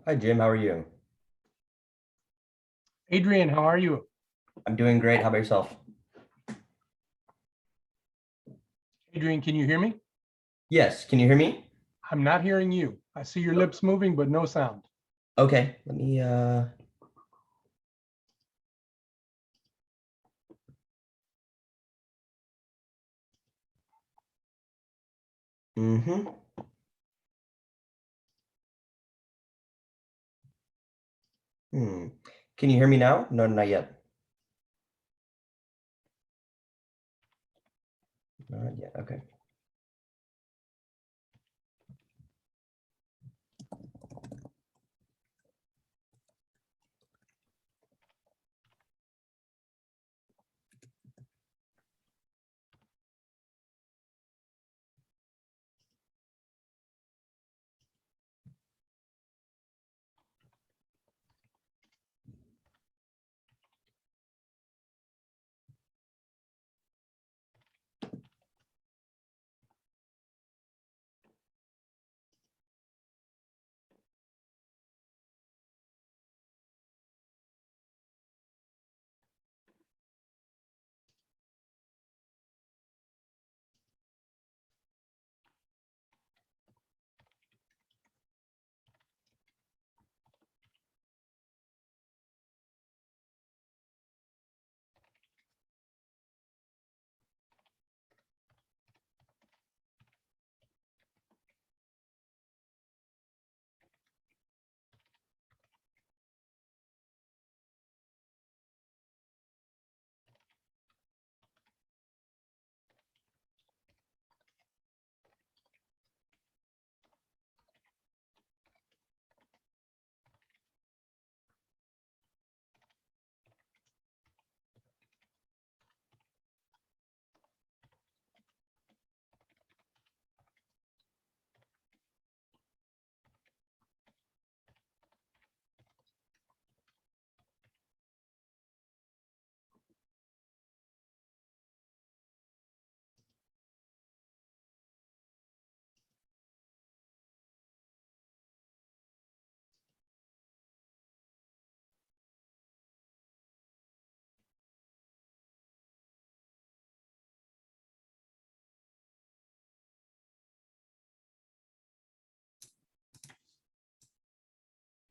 Hi, Jim. How are you? Adrian, how are you? I'm doing great. How about yourself? Adrian, can you hear me? Yes. Can you hear me? I'm not hearing you. I see your lips moving, but no sound. Okay. Let me mm-hmm. Hmm. Can you hear me now? No, not yet. Not yet. Okay.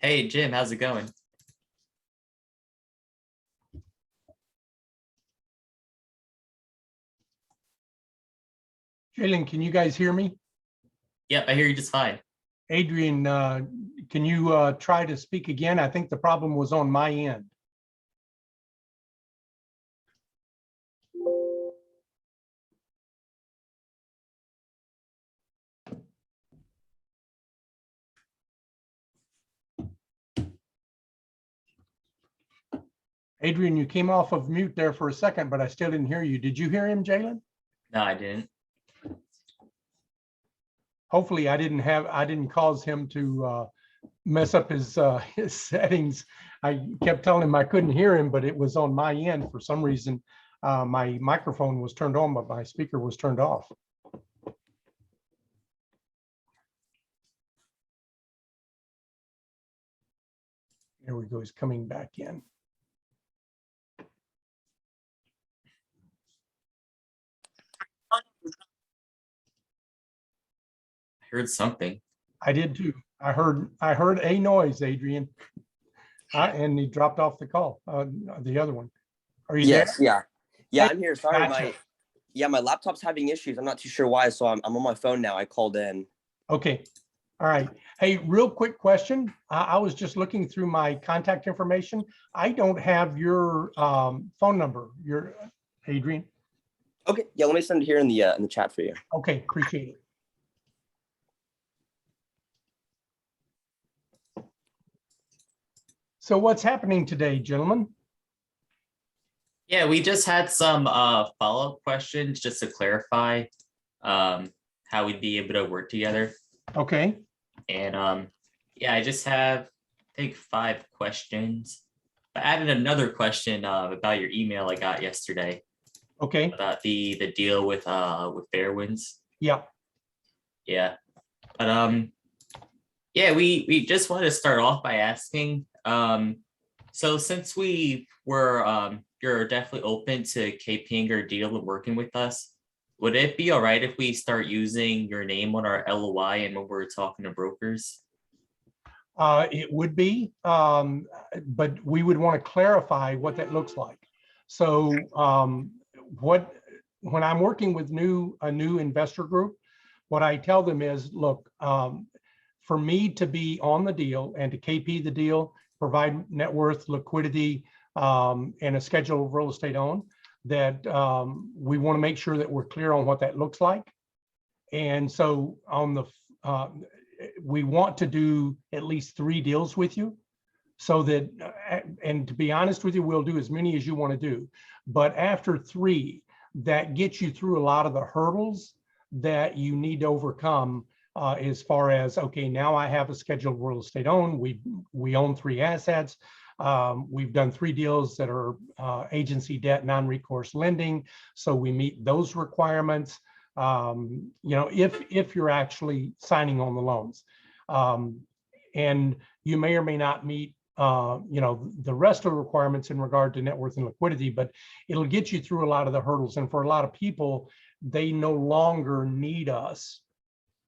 Hey Jim, how's it going? Jalen, can you guys hear me? Yep, I hear you just fine. Adrian, can you try to speak again? I think the problem was on my end. Adrian, you came off of mute there for a second, but I still didn't hear you. Did you hear him, Jalen? No, I didn't. Hopefully I didn't cause him to mess up his settings. I kept telling him I couldn't hear him, but it was on my end for some reason. My microphone was turned on, but my speaker was turned off. There we go. He's coming back in. I heard something. I did too. I heard a noise, Adrian. And he dropped off the call, the other one. Are you Yes, there? yeah, I'm here. Sorry, Gotcha. my laptop's having issues. I'm not too sure why, so I'm on my phone now. I called in. Okay. All right. Hey, real quick question. I was just looking through my contact information. I don't have your phone number, your Adrian. Okay, yeah, let me send it here in the chat for you. Okay, appreciate it. So what's happening today, gentlemen? Yeah, we just had some follow-up questions just to clarify how we'd be able to work together. Okay. And yeah, I just have, I think, 5 questions. I added another question about your email I got yesterday. Okay. About the deal with Fairwinds. Yeah. Yeah. But Yeah, we just wanted to start off by asking, so since we were, you're definitely open to KPing or deal and working with us, would it be all right if we start using your name on our LOI and when we're talking to brokers? It would be, but we would want to clarify what that looks like. So when I'm working with a new investor group, what I tell them is, look, for me to be on the deal and to KP the deal, provide net worth, liquidity, and a schedule of real estate owned, that we want to make sure that we're clear on what that looks like. And so on the we want to do at least 3 deals with you, so that, and to be honest with you, we'll do as many as you want to do. But after 3, that gets you through a lot of the hurdles that you need to overcome, as far as, okay, now I have a scheduled real estate owned. We own 3 assets. We've done 3 deals that are agency debt, non-recourse lending. So we meet those requirements. If you're actually signing on the loans, and you may or may not meet, the rest of the requirements in regard to net worth and liquidity, but it'll get you through a lot of the hurdles. And for a lot of people, they no longer need us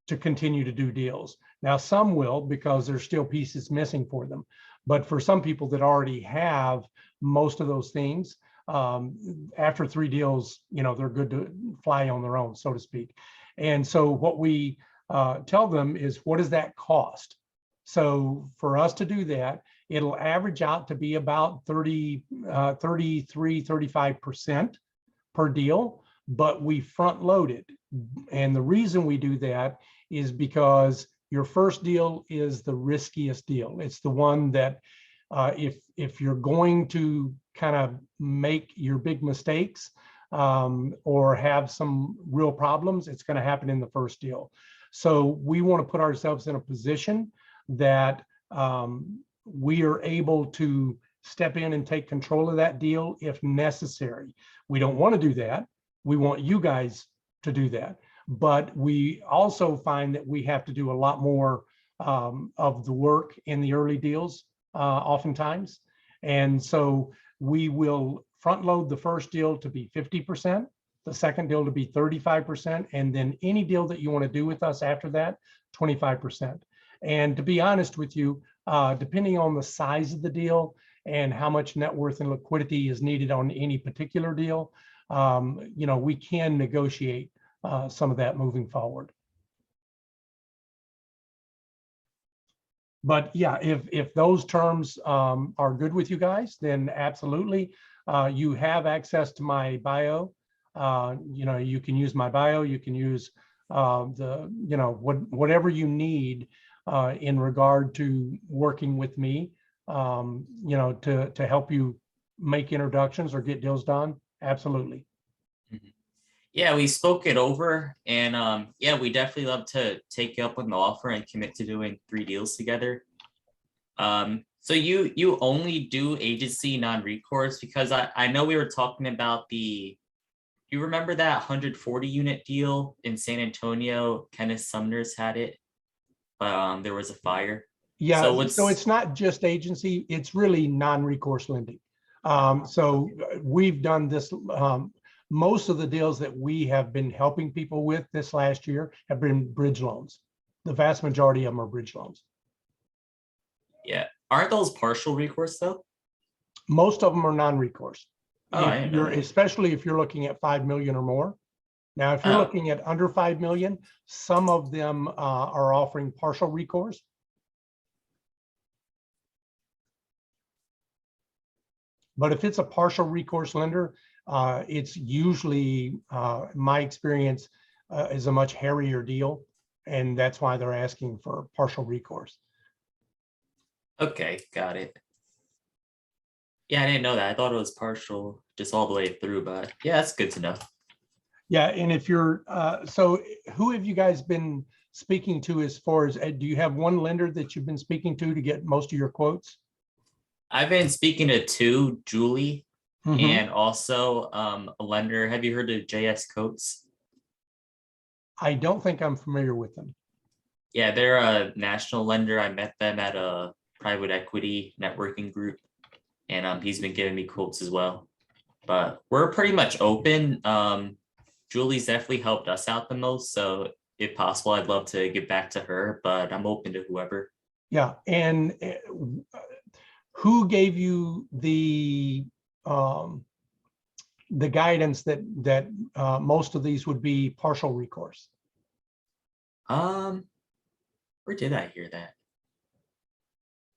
to continue to do deals. Now, some will, because there's still pieces missing for them. But for some people that already have most of those things, after 3 deals, they're good to fly on their own, so to speak. And so what we tell them is, what does that cost? So for us to do that, it'll average out to be about 33-35% per deal, but we front load it. And the reason we do that is because your first deal is the riskiest deal. It's the one that if you're going to kind of make your big mistakes, or have some real problems, it's going to happen in the first deal. So we want to put ourselves in a position that we are able to step in and take control of that deal if necessary. We don't want to do that. We want you guys to do that. But we also find that we have to do a lot more of the work in the early deals, oftentimes. And so we will front load the first deal to be 50%, the second deal to be 35%, and then any deal that you want to do with us after that, 25%. And to be honest with you, depending on the size of the deal and how much net worth and liquidity is needed on any particular deal, we can negotiate some of that moving forward. But yeah, if those terms are good with you guys, then absolutely. You have access to my bio. You can use my bio. You can use whatever you need in regard to working with me, to help you make introductions or get deals done. Absolutely. Yeah, we spoke it over, and yeah, we definitely love to take you up on the offer and commit to doing 3 deals together. So you only do agency non-recourse, because I know we were talking about you remember that 140 unit deal in San Antonio? Kenneth Sumner's had it, but there was a fire. Yeah, so it's not just agency, it's really non-recourse lending. So we've done this. Most of the deals that we have been helping people with this last year have been bridge loans. The vast majority of them are bridge loans. Yeah. Aren't those partial recourse though? Most of them are non-recourse. Oh, Especially if you're looking at 5 million or more. Now, if you're looking at under 5 million, some of them are offering partial recourse. But if it's a partial recourse lender, it's usually, my experience, is a much hairier deal, and that's why they're asking for partial recourse. Okay, got it. Yeah, I didn't know that. I thought it was partial just all the way through, but yeah, that's good to know. Yeah, and if you're, so who have you guys been speaking to as far as, do you have one lender that you've been speaking to get most of your quotes? I've been speaking to 2, Julie, Mm-hmm. and also a lender. Have you heard of JS Coates? I don't think I'm familiar with them. Yeah, they're a national lender. I met them at a private equity networking group, and he's been giving me quotes as well. But we're pretty much open. Julie's definitely helped us out the most, so if possible, I'd love to get back to her, but I'm open to whoever. Yeah, and who gave you the guidance that most of these would be partial recourse? Where did I hear that?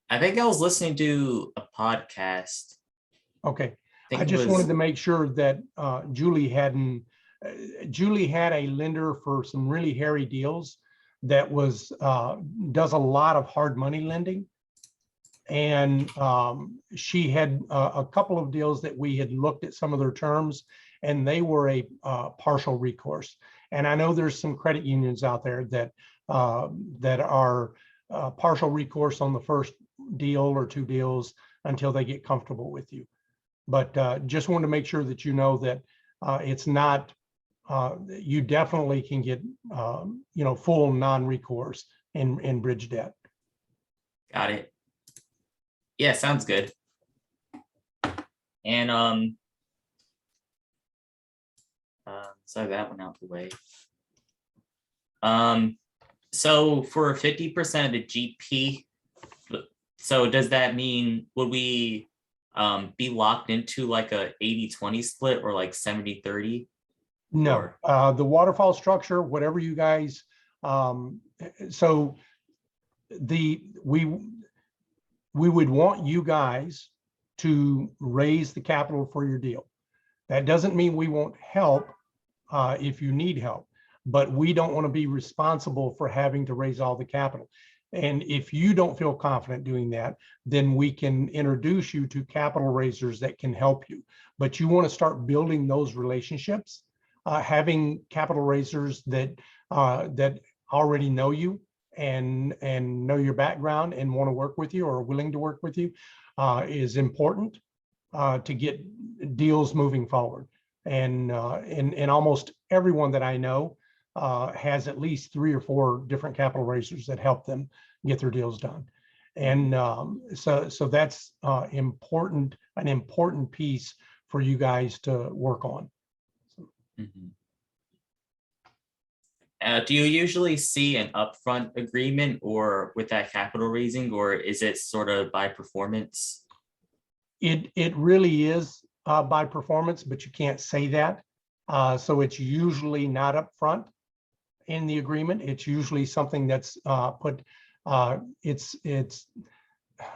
I think I was listening to a podcast. Okay, Think I it just was- wanted to make sure that Julie hadn't. Julie had a lender for some really hairy deals that was does a lot of hard money lending, and she had a couple of deals that we had looked at some of their terms, and they were a partial recourse. And I know there's some credit unions out there that that are partial recourse on the first deal or two deals until they get comfortable with you. But just wanted to make sure that you know that it's not. You definitely can get full non-recourse in bridge debt. Got it. Yeah, sounds good. And so that one out the way. So for 50% of the GP, so does that mean would we be locked into like a 80-20 split or like 70-30? No, the waterfall structure, whatever you guys, so we would want you guys to raise the capital for your deal. That doesn't mean we won't help if you need help, but we don't want to be responsible for having to raise all the capital. And if you don't feel confident doing that, then we can introduce you to capital raisers that can help you. But you want to start building those relationships, having capital raisers that that already know you and know your background and want to work with you or are willing to work with you is important to get deals moving forward. And almost everyone that I know has at least 3 or 4 different capital raisers that help them get their deals done. And so that's an important piece for you guys to work on. Mhm. Do you usually see an upfront agreement or with that capital raising, or is it sort of by performance? It really is by performance, but you can't say that. So it's usually not upfront in the agreement. It's usually something that's put. It's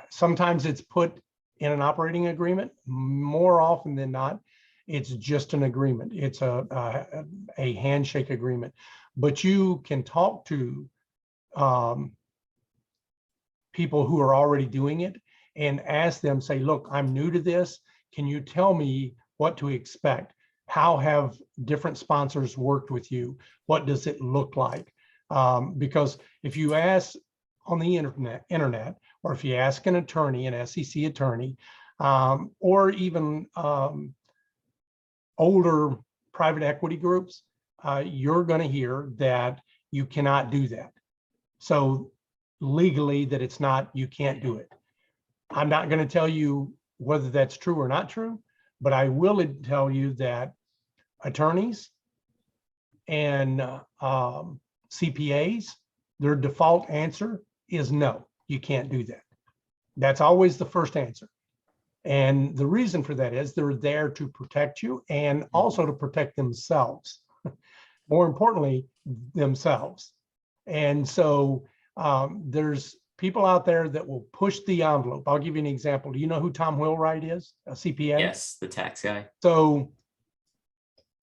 sometimes it's put in an operating agreement. More often than not, it's just an agreement. It's a handshake agreement. But you can talk to people who are already doing it and ask them, say, look, I'm new to this. Can you tell me what to expect? How have different sponsors worked with you? What does it look like? Because if you ask on the internet, or if you ask an attorney, an SEC attorney, or even older private equity groups, you're going to hear that you cannot do that. So legally that it's not, you can't do it. I'm not going to tell you whether that's true or not true, but I will tell you that attorneys and CPAs, their default answer is no, you can't do that. That's always the first answer. And the reason for that is they're there to protect you and also to protect themselves. More importantly, themselves. And so there's people out there that will push the envelope. I'll give you an example. Do you know who Tom Wheelwright is, a CPA? Yes, the tax guy. So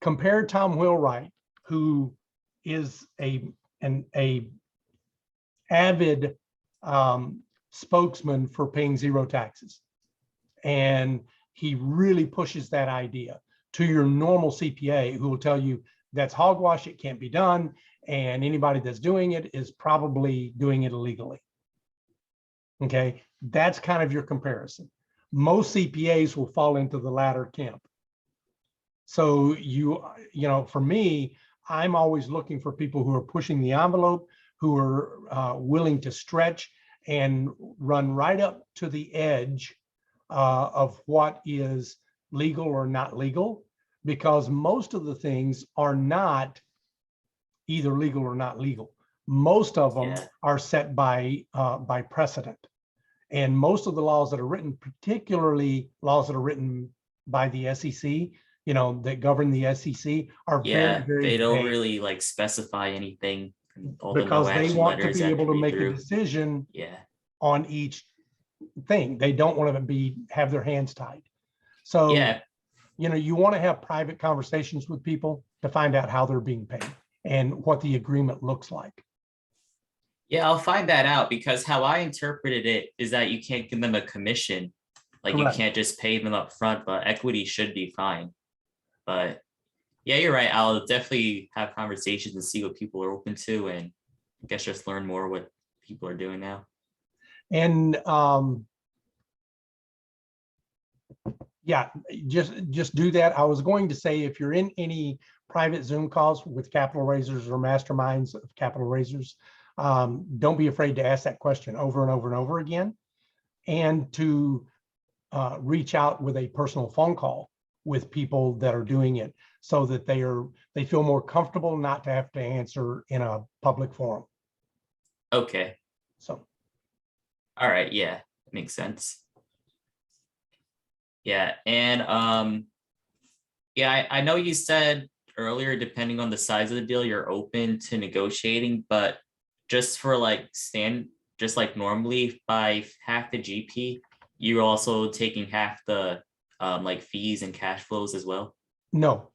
compare Tom Wheelwright, who is an avid spokesman for paying zero taxes. And he really pushes that idea to your normal CPA who will tell you that's hogwash, it can't be done, and anybody that's doing it is probably doing it illegally. Okay, that's kind of your comparison. Most CPAs will fall into the latter camp. So you know, for me, I'm always looking for people who are pushing the envelope, who are willing to stretch and run right up to the edge of what is legal or not legal, because most of the things are not either legal or not legal. Most of them Yeah. are set by precedent. And most of the laws that are written, particularly laws that are written by the SEC, that govern the SEC, are Yeah, very, very they don't vague, really like specify anything. And all the no because they action want to letters be have able to read make a through. decision Yeah. on each thing. They don't want to have their hands tied. So, Yeah. you want to have private conversations with people to find out how they're being paid and what the agreement looks like. Yeah, I'll find that out, because how I interpreted it is that you can't give them a commission. Like Correct. you can't just pay them up front, but equity should be fine. But yeah, you're right. I'll definitely have conversations and see what people are open to, and I guess just learn more what people are doing now. And yeah, just do that. I was going to say, if you're in any private Zoom calls with capital raisers or masterminds of capital raisers, don't be afraid to ask that question over and over and over again, and to reach out with a personal phone call with people that are doing it, so that they feel more comfortable not to have to answer in a public forum. Okay. So, All right. Yeah, that makes sense. Yeah. And yeah, I know you said earlier, depending on the size of the deal, you're open to negotiating, but just for just like normally by half the GP, you're also taking half the like fees and cash flows as well. no.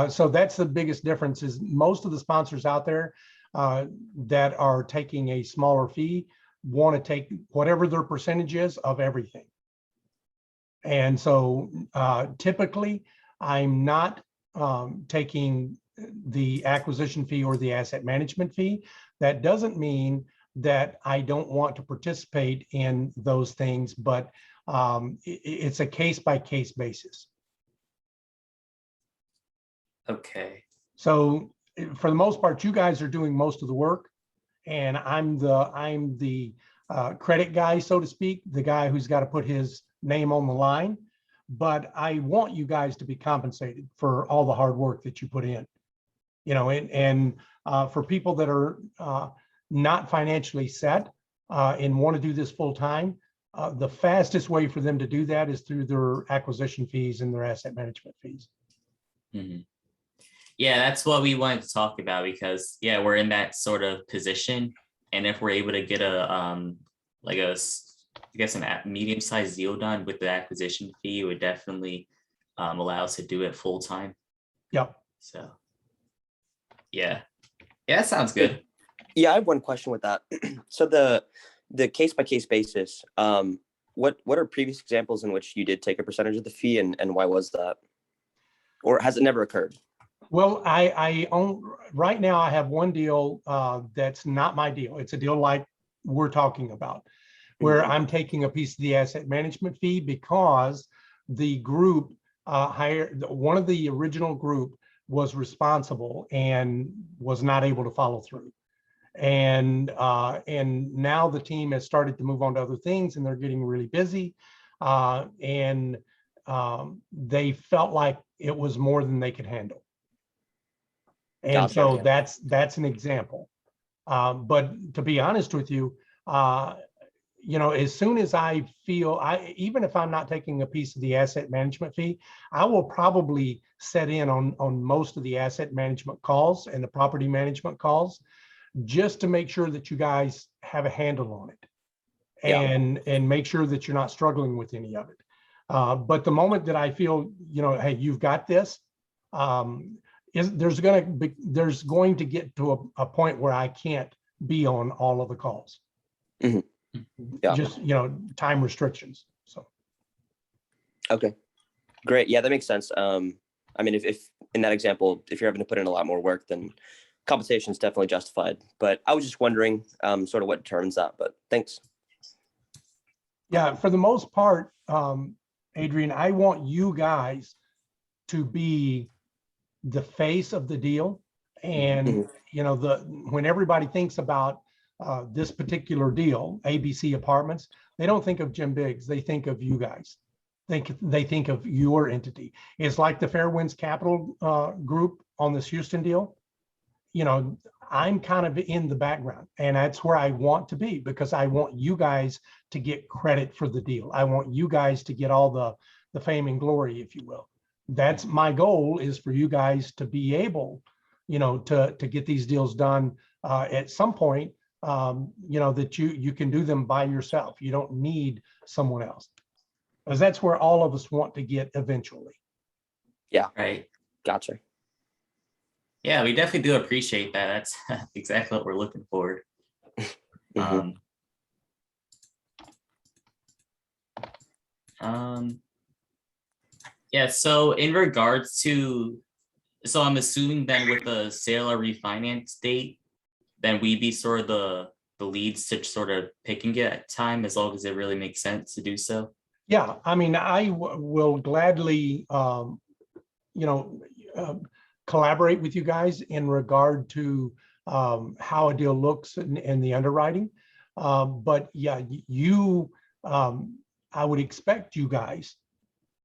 So that's the biggest difference, is most of the sponsors out there that are taking a smaller fee want to take whatever their percentage is of everything. And so typically I'm not taking the acquisition fee or the asset management fee. That doesn't mean that I don't want to participate in those things, but it's a case-by-case basis. Okay. So for the most part, you guys are doing most of the work, and I'm the credit guy, so to speak, the guy who's got to put his name on the line. But I want you guys to be compensated for all the hard work that you put in. And for people that are not financially set and want to do this full time, the fastest way for them to do that is through their acquisition fees and their asset management fees. Mm-hmm. Yeah, that's what we wanted to talk about, because yeah, we're in that sort of position, and if we're able to get a medium-sized deal done with the acquisition fee, it would definitely allow us to do it full time. Yep. So yeah, that sounds good. Yeah, I have one question with that. So the case-by-case basis, what are previous examples in which you did take a percentage of the fee, and why was that? Or has it never occurred? Well, I own right now. I have one deal that's not my deal. It's a deal like we're talking about, where I'm taking a piece of the asset management fee because the group one of the original group was responsible and was not able to follow through. And now the team has started to move on to other things, and they're getting really busy. And they felt like it was more than they could handle. And Gotcha. so that's an example. But to be honest with you, as soon as I feel, even if I'm not taking a piece of the asset management fee, I will probably set in on most of the asset management calls and the property management calls, just to make sure that you guys have a handle on it, and make sure that you're not struggling with any of it. But the moment that I feel, hey, you've got this, there's going to get to a point where I can't be on all of the calls. Mm-hmm. Yeah. Just, time restrictions. So. Okay, great. Yeah, that makes sense. I mean, if in that example, if you're having to put in a lot more work, then compensation is definitely justified. But I was just wondering sort of what determines that, but thanks. Yeah, for the most part, Adrian, I want you guys to be the face of the deal And, Mhm. you know, when everybody thinks about this particular deal, ABC Apartments, they don't think of Jim Biggs. They think of you guys. They think of your entity. It's like the Fairwinds Capital group on this Houston deal. You know, I'm kind of in the background, and that's where I want to be, because I want you guys to get credit for the deal. I want you guys to get all the fame and glory, if you will. That's my goal, is for you guys to be able, you know, to get these deals done at some point, you know, that you can do them by yourself. You don't need someone else, because that's where all of us want to get eventually. Right. Gotcha. Yeah, we definitely do appreciate that. That's exactly what we're looking for. Mhm. Yeah, so in regards to, so I'm assuming then with the sale or refinance date, then we'd be sort of the leads to sort of picking it at time, as long as it really makes sense to do so. Yeah, I mean, I will gladly, you know, collaborate with you guys in regard to how a deal looks and the underwriting. But yeah, I would expect you guys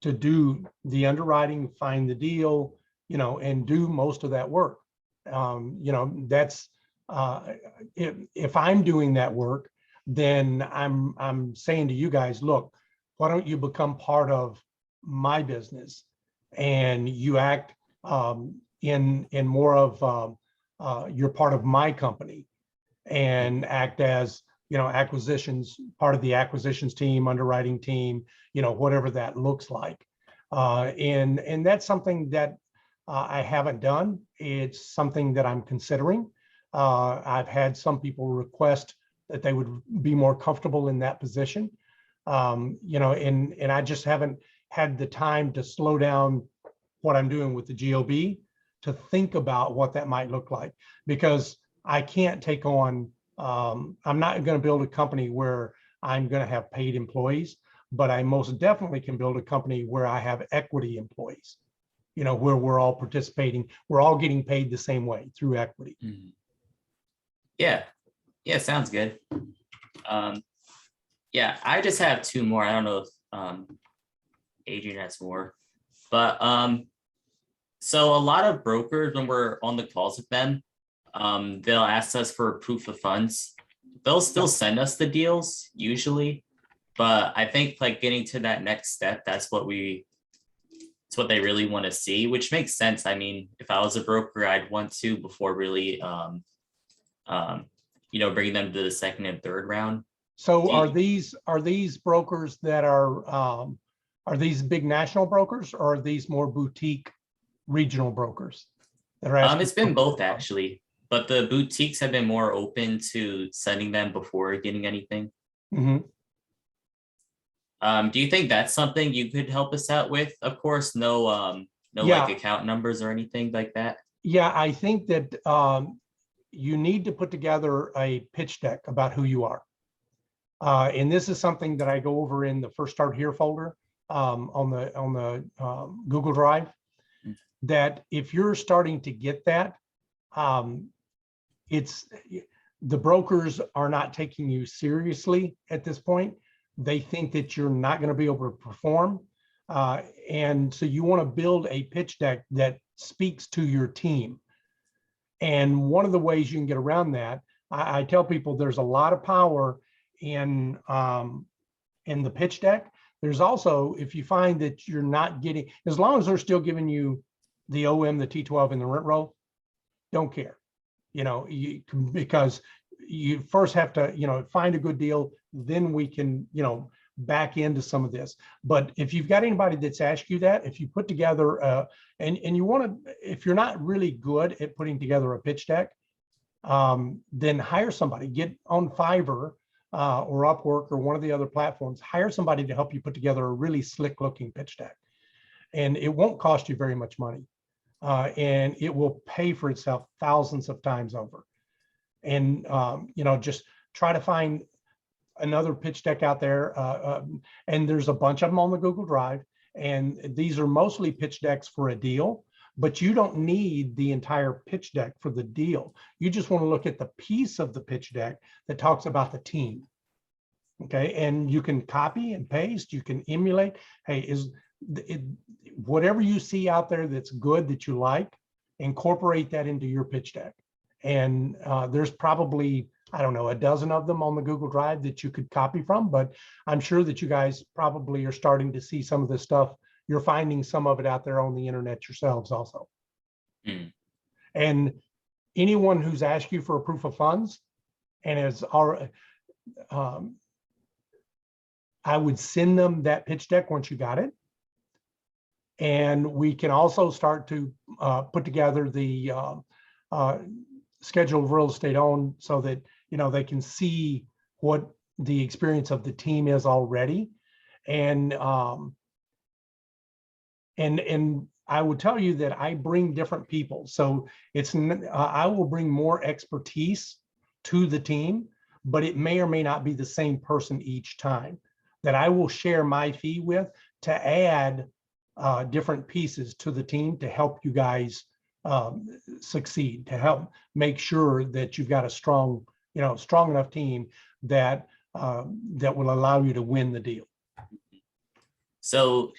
to do the underwriting, find the deal, you know, and do most of that work. You know, that's if I'm doing that work, then I'm saying to you guys, look, why don't you become part of my business, and you act in more of you're part of my company, and act as, you know, acquisitions, part of the acquisitions team, underwriting team, you know, whatever that looks like. And that's something that I haven't done. It's something that I'm considering. I've had some people request that they would be more comfortable in that position. You know, and I just haven't had the time to slow down what I'm doing with the GOB to think about what that might look like, because I can't take on, I'm not going to build a company where I'm going to have paid employees, but I most definitely can build a company where I have equity employees, you know, where we're all participating, we're all getting paid the same way through equity. Yeah, yeah, sounds good. Yeah, I just have two more. I don't know if Adrian has more, but so a lot of brokers, when we're on the calls with them, they'll ask us for proof of funds. They'll still send us the deals usually, but I think like getting to that next step, it's what they really want to see, which makes sense. I mean, if I was a broker, I'd want to, before really you know, bringing them to the second and third round. So are these brokers that are these big national brokers, or are these more boutique regional brokers that are asking? It's been both actually, but the boutiques have been more open to sending them before getting anything. Mm-hmm. Do you think that's something you could help us out with? Of course, no Yeah. like account numbers or anything like that. Yeah, I think that you need to put together a pitch deck about who you are. And this is something that I go over in the First Start Here folder on the Google Drive. That if you're starting to get that, it's the brokers are not taking you seriously at this point. They think that you're not going to be able to perform. And so you want to build a pitch deck that speaks to your team. And one of the ways you can get around that, I tell people there's a lot of power in the pitch deck. There's also, if you find that you're not getting, as long as they're still giving you the OM, the T12, and the rent roll, don't care, you know, because you first have to, you know, find a good deal, then we can, you know, back into some of this. But if you've got anybody that's asked you that, if you put together and you want to, if you're not really good at putting together a pitch deck, then hire somebody, get on Fiverr or Upwork or one of the other platforms, hire somebody to help you put together a really slick looking pitch deck. And it won't cost you very much money. And it will pay for itself thousands of times over. And, you know, just try to find another pitch deck out there. And there's a bunch of them on the Google Drive. And these are mostly pitch decks for a deal. but you don't need the entire pitch deck for the deal. You just want to look at the piece of the pitch deck that talks about the team. Okay, and you can copy and paste, you can emulate. Hey, whatever you see out there that's good, that you like, incorporate that into your pitch deck. And there's probably, I don't know, a dozen of them on the Google Drive that you could copy from, but I'm sure that you guys probably are starting to see some of this stuff. You're finding some of it out there on the internet yourselves also. Mm. And anyone who's asked you for a proof of funds and has already, I would send them that pitch deck once you got it. And we can also start to put together the schedule of real estate owned, so that, you know, they can see what the experience of the team is already. And I would tell you that I bring different people. So it's I will bring more expertise to the team, but it may or may not be the same person each time that I will share my fee with, to add different pieces to the team to help you guys succeed, to help make sure that you've got a strong, you know, strong enough team that that will allow you to win the deal. So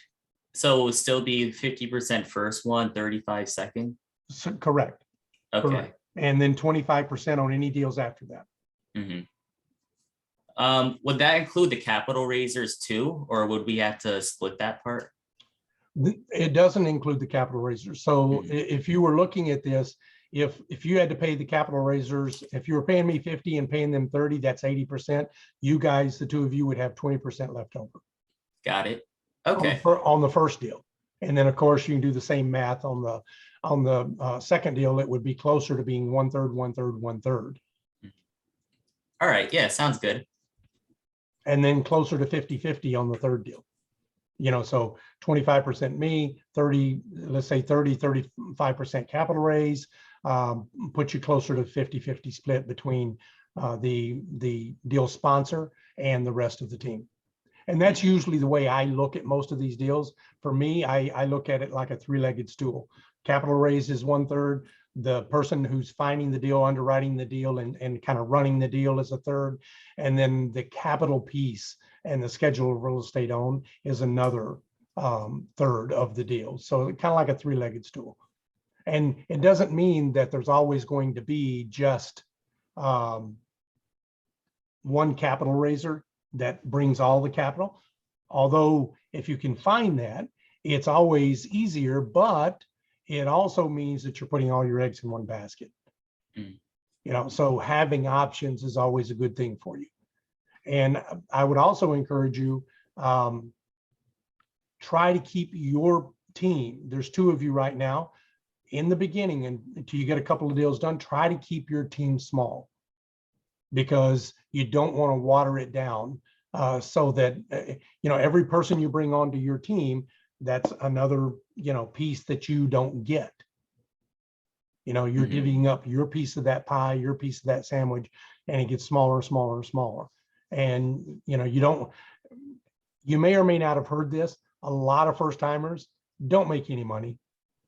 it will still be 50% first one, 35 second? So, correct. Okay. Correct. And then 25% on any deals after that. Mm-hmm. Would that include the capital raisers too, or would we have to split that part? It doesn't include the capital raisers. So if you were looking at this, if you had to pay the capital raisers, if you were paying me 50 and paying them 30, that's 80%. You guys, the two of you, would have 20% left over. Got it. Okay. On the first deal. And then of course you can do the same math on the second deal. It would be closer to being 1/3, 1/3, 1/3. All right. Yeah, sounds good. And then closer to 50-50 on the third deal. You know, so 25% me, 30, let's say 35% capital raise, put you closer to 50-50 split between the deal sponsor and the rest of the team. And that's usually the way I look at most of these deals. For me, I look at it like a three-legged stool. Capital raise is 1/3. The person who's finding the deal, underwriting the deal, and kind of running the deal is a third. And then the capital piece and the schedule of real estate owned is another third of the deal. So kind of like a three-legged stool. And it doesn't mean that there's always going to be just one capital raiser that brings all the capital. Although if you can find that, it's always easier, but it also means that you're putting all your eggs in one basket. You know, so having options is always a good thing for you. And I would also encourage you, try to keep your team. There's two of you right now. In the beginning, and until you get a couple of deals done, try to keep your team small, because you don't want to water it down so that, you know, every person you bring onto your team, that's another, you know, piece that you don't get. You know, you're divvying up your piece of that pie, your piece of that sandwich, and it gets smaller and smaller and smaller. And, you know, you may or may not have heard this. A lot of first timers don't make any money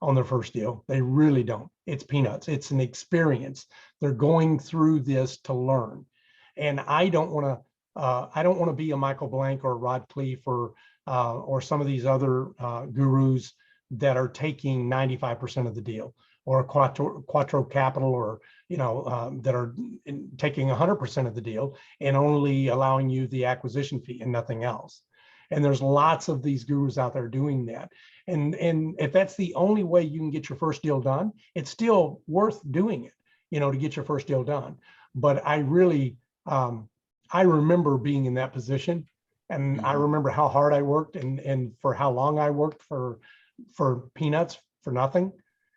on their first deal. They really don't. It's peanuts. It's an experience. They're going through this to learn. And I don't want to be a Michael Blank or Rod Cleef or some of these other gurus that are taking 95% of the deal, or Quattro Capital, or, you know, that are taking 100% of the deal and only allowing you the acquisition fee and nothing else. And there's lots of these gurus out there doing that. And if that's the only way you can get your first deal done, it's still worth doing it, you know, to get your first deal done. But I really, I remember being in that position, and I remember how hard I worked and for how long I worked for peanuts, for nothing.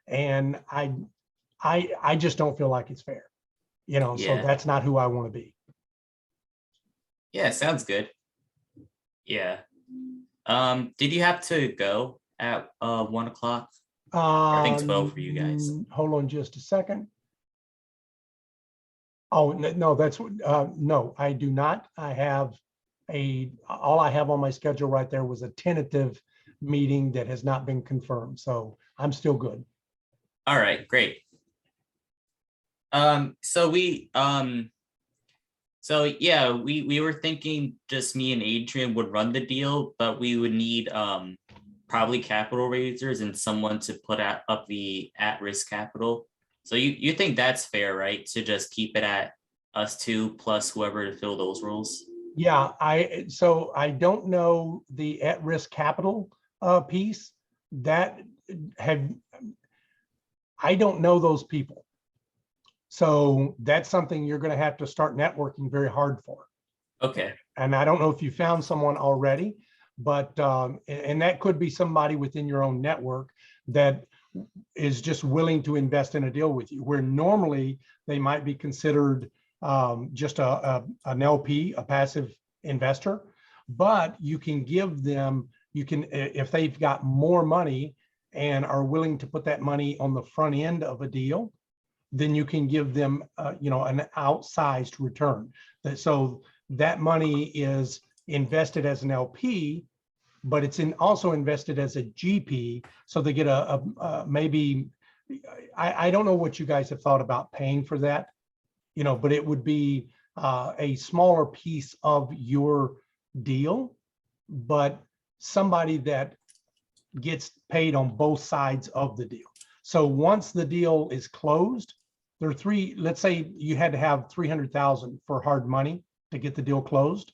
And I just don't feel like it's fair, you know, so that's not who I want to be. Yeah, sounds good. Yeah. Did you have to go at 1 o'clock? I think 12 for you guys. Hold on just a second. Oh, no, that's no, I do not. I have all I have on my schedule right there was a tentative meeting that has not been confirmed. So I'm still good. All right, great. So yeah, we were thinking just me and Adrian would run the deal, but we would need probably capital raisers and someone to put up the at-risk capital. So you think that's fair, right? To just keep it at us two plus whoever to fill those roles? Yeah, so I don't know the at-risk capital piece that I don't know those people. So that's something you're going to have to start networking very hard for. Okay. And I don't know if you found someone already, but and that could be somebody within your own network that is just willing to invest in a deal with you, where normally they might be considered just an LP, a passive investor, but you can give them, if they've got more money and are willing to put that money on the front end of a deal, then you can give them, an outsized return. So that money is invested as an LP, but it's also invested as a GP. So they get maybe, I don't know what you guys have thought about paying for that, but it would be a smaller piece of your deal, but somebody that gets paid on both sides of the deal. So once the deal is closed, there are let's say you had to have 300,000 for hard money to get the deal closed.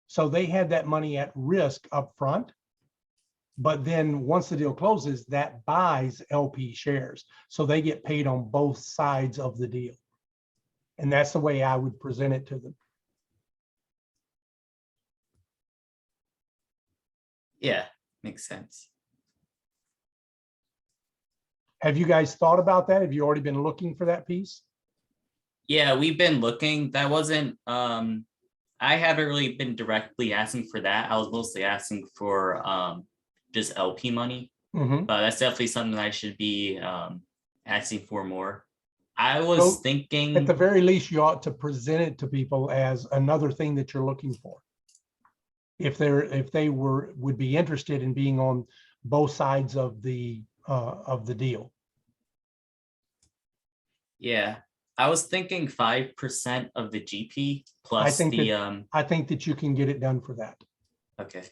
So they had that money at risk up front, but then once the deal closes, that buys LP shares. So they get paid on both sides of the deal. And that's the way I would present it to them. Yeah, makes sense. Have you guys thought about that? Have you already been looking for that piece? Yeah, we've been looking. That wasn't, I haven't really been directly asking for that. I was mostly asking for just LP money, Mm-hmm. but that's definitely something I should be asking for more. I was So, thinking, at the very least, you ought to present it to people as another thing that you're looking for. If they would be interested in being on both sides of the deal. yeah, I was thinking 5% of the GP I plus think the that I think that you can get it done for that. okay.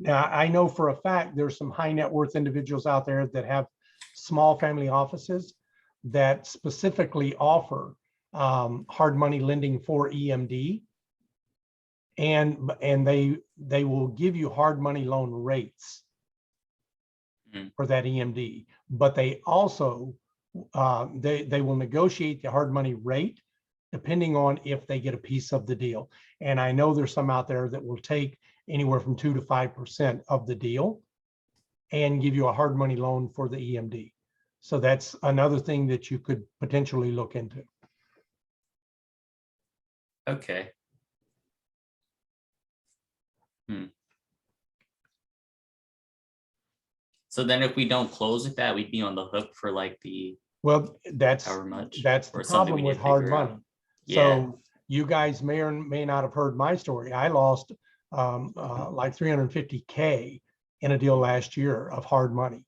Now, I know for a fact there's some high net worth individuals out there that have small family offices that specifically offer hard money lending for EMD, and they will give you hard money loan rates for that EMD, but they also they will negotiate the hard money rate depending on if they get a piece of the deal. And I know there's some out there that will take anywhere from 2 to 5% of the deal and give you a hard money loan for the EMD. So that's another thing that you could potentially look into. Okay. So then if we don't close with that, we'd be on the hook for like the Well, that's however much. the or something we problem with need to hard figure out. money. Yeah. So you guys may or may not have heard my story. I lost like 350K in a deal last year of hard money.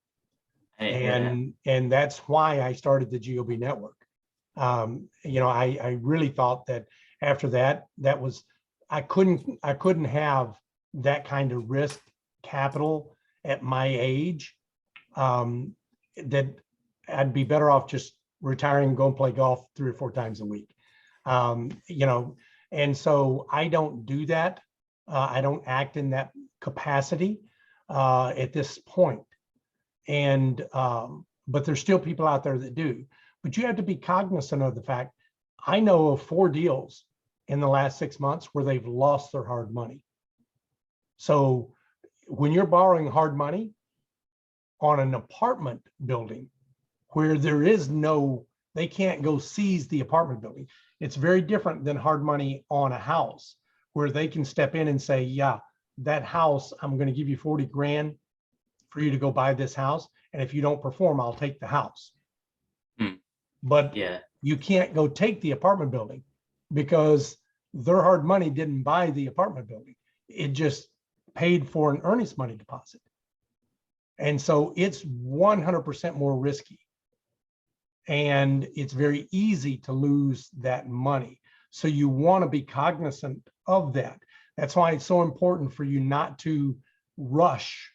I didn't hear that. And that's why I started the GOB network. I really thought that after that was, I couldn't have that kind of risk capital at my age, that I'd be better off just retiring and go and play golf 3 or 4 times a week. And so I don't do that. I don't act in that capacity at this point. And but there's still people out there that do. But you have to be cognizant of the fact, I know of 4 deals in the last 6 months where they've lost their hard money. So when you're borrowing hard money on an apartment building where there is they can't go seize the apartment building. It's very different than hard money on a house where they can step in and say, yeah, that house, I'm going to give you 40 grand for you to go buy this house. And if you don't perform, I'll take the house. But Yeah. you can't go take the apartment building because their hard money didn't buy the apartment building. It just paid for an earnest money deposit. And so it's 100% more risky. And it's very easy to lose that money. So you want to be cognizant of that. That's why it's so important for you not to rush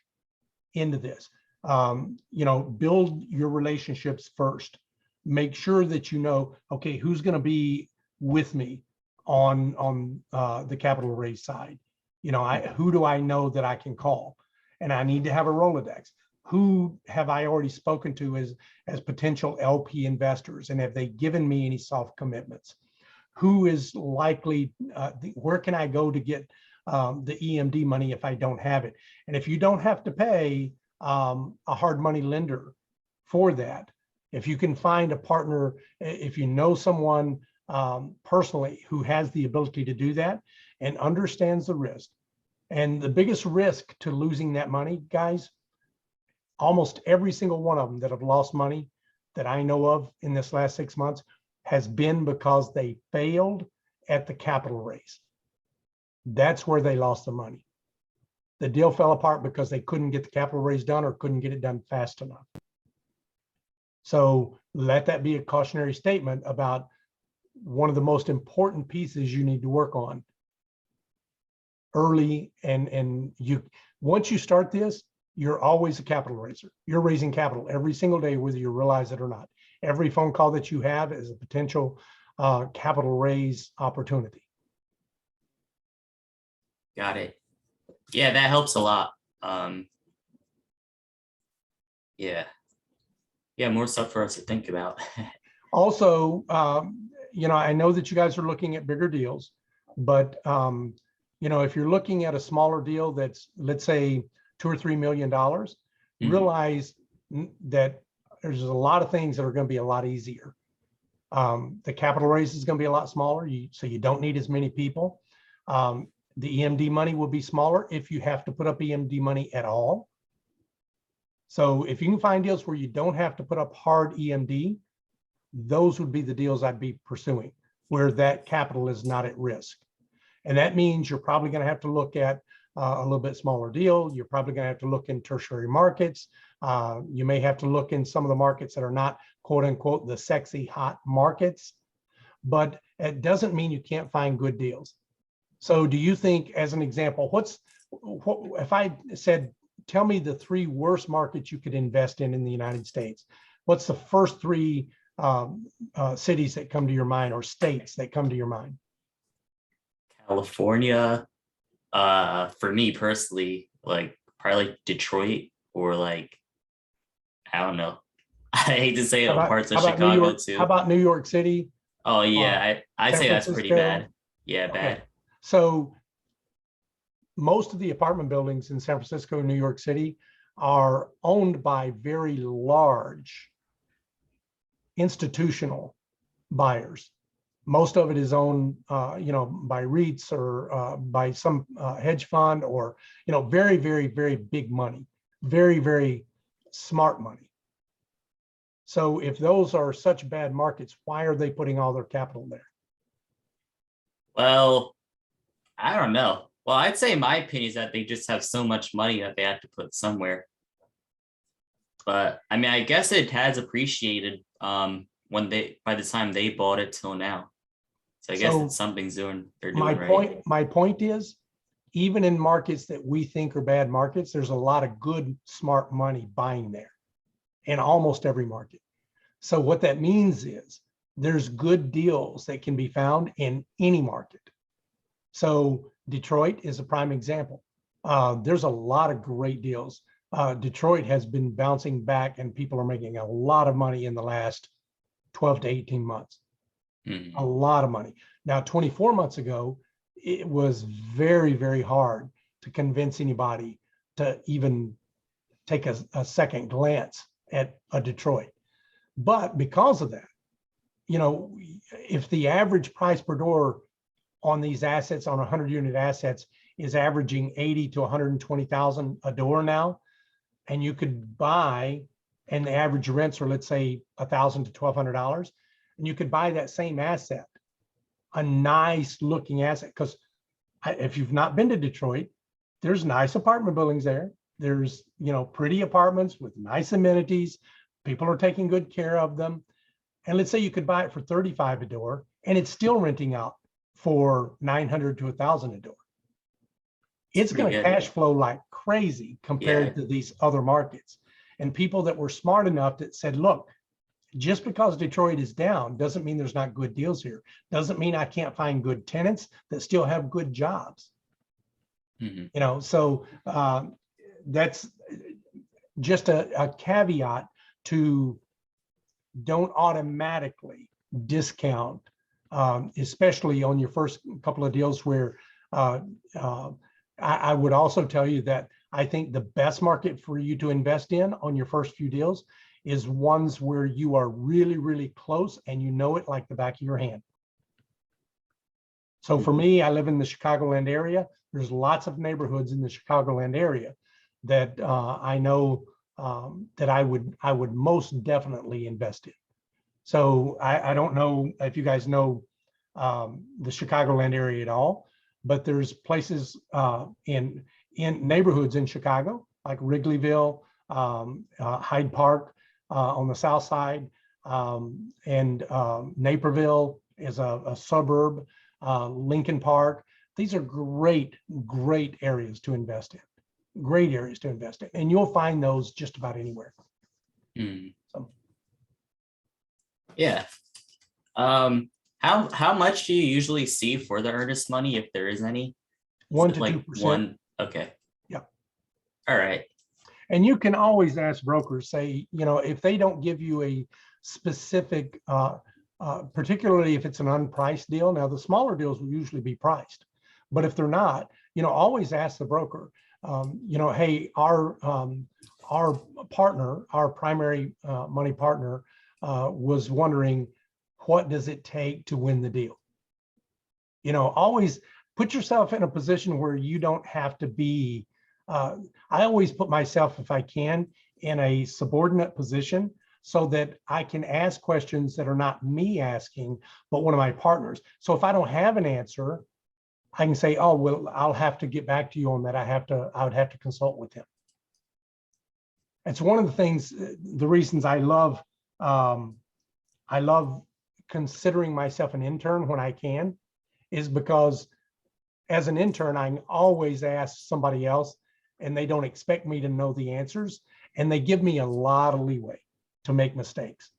into this. Build your relationships first. Make sure that you know, okay, who's going to be with me on the capital raise side. Who do I know that I can call? And I need to have a Rolodex. Who have I already spoken to as potential LP investors? And have they given me any soft commitments? Who is likely, where can I go to get the EMD money if I don't have it? And if you don't have to pay a hard money lender for that, if you can find a partner, if you know someone personally who has the ability to do that and understands the risk. And the biggest risk to losing that money, guys, almost every single one of them that have lost money that I know of in this last 6 months has been because they failed at the capital raise. That's where they lost the money. The deal fell apart because they couldn't get the capital raise done or couldn't get it done fast enough. So let that be a cautionary statement about one of the most important pieces you need to work on early. And once you start this, you're always a capital raiser. You're raising capital every single day, whether you realize it or not. Every phone call that you have is a potential capital raise opportunity. Got it. Yeah, that helps a lot. Yeah, more stuff for us to think about. Also, I know that you guys are looking at bigger deals, but if you're looking at a smaller deal that's, let's say, $2 or $3 million, realize that there's a lot of things that are going to be a lot easier. The capital raise is going to be a lot smaller, so you don't need as many people. The EMD money will be smaller if you have to put up EMD money at all. So if you can find deals where you don't have to put up hard EMD, those would be the deals I'd be pursuing, where that capital is not at risk. And that means you're probably going to have to look at a little bit smaller deal. You're probably going to have to look in tertiary markets. You may have to look in some of the markets that are not, quote unquote, the sexy hot markets, but it doesn't mean you can't find good deals. So do you think, as an example, if I said, tell me the 3 worst markets you could invest in the United States, what's the first 3 cities that come to your mind, or states that come to your mind? California, for me personally, probably Detroit, or I don't know. I hate to say it, parts of Chicago too. How about New York City? Oh yeah, I'd say that's pretty bad. Yeah, Okay. bad. So most of the apartment buildings in San Francisco and New York City are owned by very large institutional buyers. Most of it is owned, by REITs or by some hedge fund, or, very, very, very big money, very, very smart money. So if those are such bad markets, why are they putting all their capital there? Well, I don't know. Well, I'd say my opinion is that they just have so much money that they have to put somewhere. But I mean, I guess it has appreciated by the time they bought it till now. So I guess it's something they're doing right. My point is, even in markets that we think are bad markets, there's a lot of good, smart money buying there in almost every market. So what that means is there's good deals that can be found in any market. So Detroit is a prime example. There's a lot of great deals. Detroit has been bouncing back, and people are making a lot of money in the last 12 to 18 months. A lot of money. Now, 24 months ago, it was very, very hard to convince anybody to even take a second glance at a Detroit. But because of that, if the average price per door on these assets, on 100-unit assets, is averaging 80 to 120,000 a door now, and you could buy, and the average rents are, let's say, $1,000 to $1,200, and you could buy that same asset a nice looking asset. Because if you've not been to Detroit, there's nice apartment buildings there. There's, you know, pretty apartments with nice amenities. People are taking good care of them. And let's say you could buy it for 35 a door and it's still renting out for 900 to 1,000 a door. It's going to cash flow like crazy compared to these other markets. And people that were smart enough that said, look, just because Detroit is down doesn't mean there's not good deals here. Doesn't mean I can't find good tenants that still have good jobs. You know, so that's just a caveat to don't automatically discount, especially on your first couple of deals where I would also tell you that I think the best market for you to invest in on your first few deals is ones where you are really, really close and you know it like the back of your hand. So for me, I live in the Chicagoland area. There's lots of neighborhoods in the Chicagoland area that I know that I would most definitely invest in. So I don't know if you guys know the Chicagoland area at all, but there's places in neighborhoods in Chicago, like Wrigleyville, Hyde Park on the south side, and Naperville is a suburb, Lincoln Park. These are great areas to invest in, great areas to invest in. And you'll find those just about anywhere. So. Yeah. How much do you usually see for the earnest money, if there is any? 1 to like 2%. Okay. Yeah. All right. And you can always ask brokers, say, you know, if they don't give you a specific, particularly if it's an unpriced deal. Now, the smaller deals will usually be priced, but if they're not, you know, always ask the broker, you know, hey, our partner, our primary money partner was wondering, what does it take to win the deal? You know, always put yourself in a position where you don't have to be, I always put myself, if I can, in a subordinate position so that I can ask questions that are not me asking, but one of my partners. So if I don't have an answer, I can say, oh, well, I'll have to get back to you on that. I would have to consult with him. It's one of the things, the reasons I love considering myself an intern when I can, is because as an intern, I can always ask somebody else and they don't expect me to know the answers, and they give me a lot of leeway to make mistakes.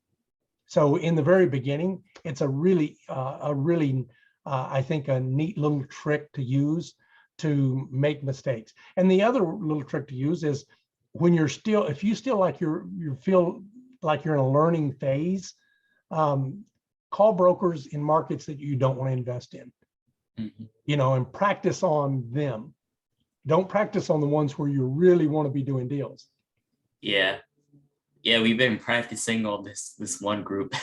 So in the very beginning, it's a really, I think, a neat little trick to use to make mistakes. And the other little trick to use is when you're still, if you still like you feel like you're in a learning phase, call brokers in markets that you don't want to invest in, you know, and practice on them. Don't practice on the ones where you really want to be doing deals. Yeah. Yeah, we've been practicing on this one group.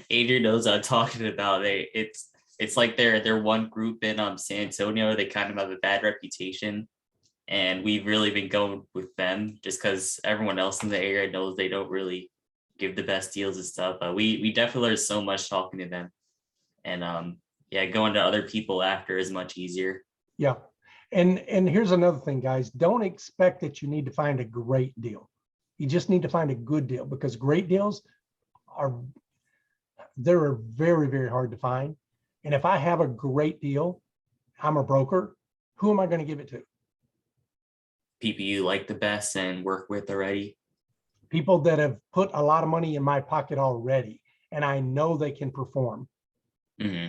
Adrian knows what I'm talking about. It's like they're one group in San Antonio. They kind of have a bad reputation, and we've really been going with them just because everyone else in the area knows they don't really give the best deals and stuff. But we definitely learned so much talking to them, and yeah, going to other people after is much easier. Yeah. And here's another thing, guys. Don't expect that you need to find a great deal. You just need to find a good deal, because great deals are very, very hard to find. And if I have a great deal, I'm a broker, who am I going to give it to? People you like the best and work with already. People that have put a lot of money in my pocket already, and I know they can perform.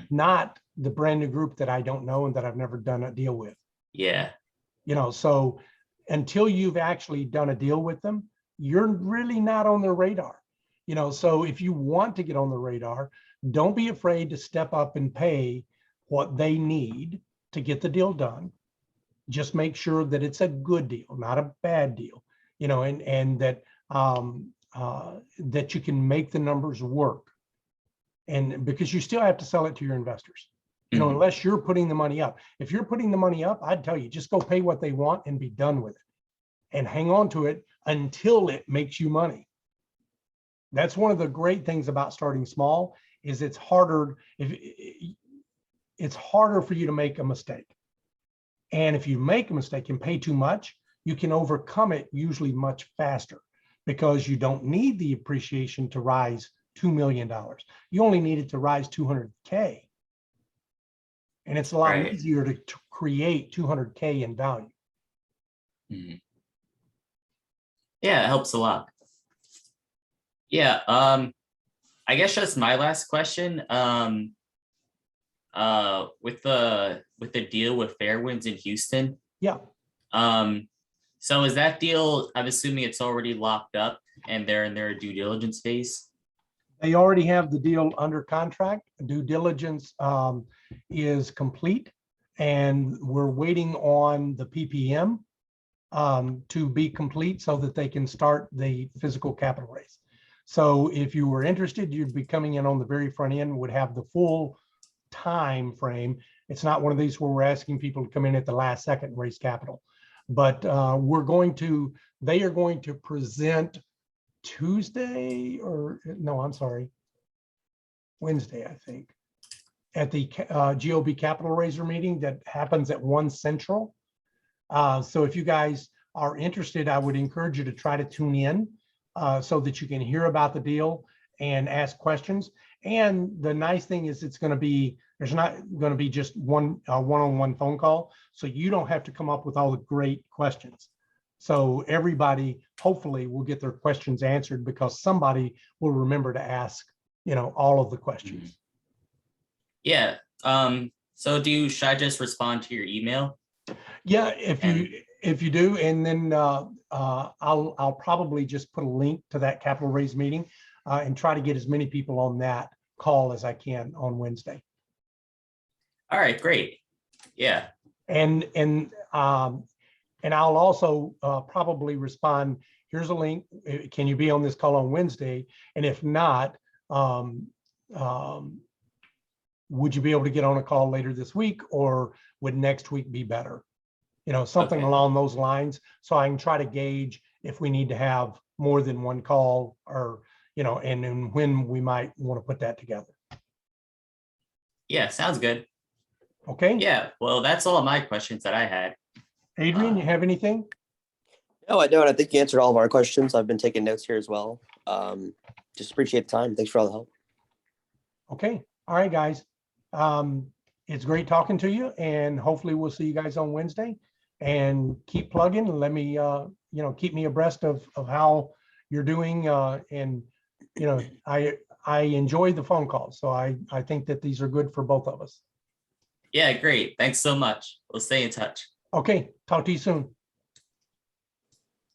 Not the brand new group that I don't know and that I've never done a deal with. Yeah. You know, so until you've actually done a deal with them, you're really not on their radar. You know, so if you want to get on the radar, don't be afraid to step up and pay what they need to get the deal done. Just make sure that it's a good deal, not a bad deal, you know, and that that you can make the numbers work. And because you still have to sell it to your investors, you know, unless you're putting the money up. If you're putting the money up, I'd tell you, just go pay what they want and be done with it, and hang on to it until it makes you money. That's one of the great things about starting small, is it's harder it's harder for you to make a mistake. And if you make a mistake and pay too much, you can overcome it usually much faster because you don't need the appreciation to rise $2 million. You only need it to rise 200K. And it's a lot Right. easier to create 200K in value. Mhm. Yeah, it helps a lot. Yeah, I guess that's my last question. With the deal with Fairwinds in Houston. Yeah. So is that deal, I'm assuming it's already locked up and they're in their due diligence phase? They already have the deal under contract. Due diligence is complete, and we're waiting on the PPM to be complete so that they can start the physical capital raise. So if you were interested, you'd be coming in on the very front end, would have the full time frame. It's not one of these where we're asking people to come in at the last second and raise capital. But they are going to present Tuesday, or no, I'm sorry, Wednesday, I think, at the GOB Capital Raiser meeting that happens at 1 Central. So if you guys are interested, I would encourage you to try to tune in so that you can hear about the deal and ask questions. And the nice thing is there's not going to be just one-on-one phone call. So you don't have to come up with all the great questions. So everybody hopefully will get their questions answered because somebody will remember to ask, all of the questions. Yeah. So should I just respond to your email? Yeah, if you do, and then I'll probably just put a link to that capital raise meeting and try to get as many people on that call as I can on Wednesday. All right, great. Yeah. And I'll also probably respond, here's a link. Can you be on this call on Wednesday? And if not, would you be able to get on a call later this week, or would next week be better? Something Okay. along those lines. So I can try to gauge if we need to have more than one call, or, and when we might want to put that together. Yeah, sounds good. Okay. Yeah, well, that's all of my questions that I had. Adrian, you have anything? No, I don't. I think you answered all of our questions. I've been taking notes here as well. Just appreciate the time. Thanks for all the help. Okay. All right, guys. It's great talking to you, and hopefully we'll see you guys on Wednesday. And keep plugging and let me, keep me abreast of how you're doing. And, I enjoy the phone calls. So I think that these are good for both of us. Yeah, great. Thanks so much. We'll stay in touch. Okay. Talk to you soon.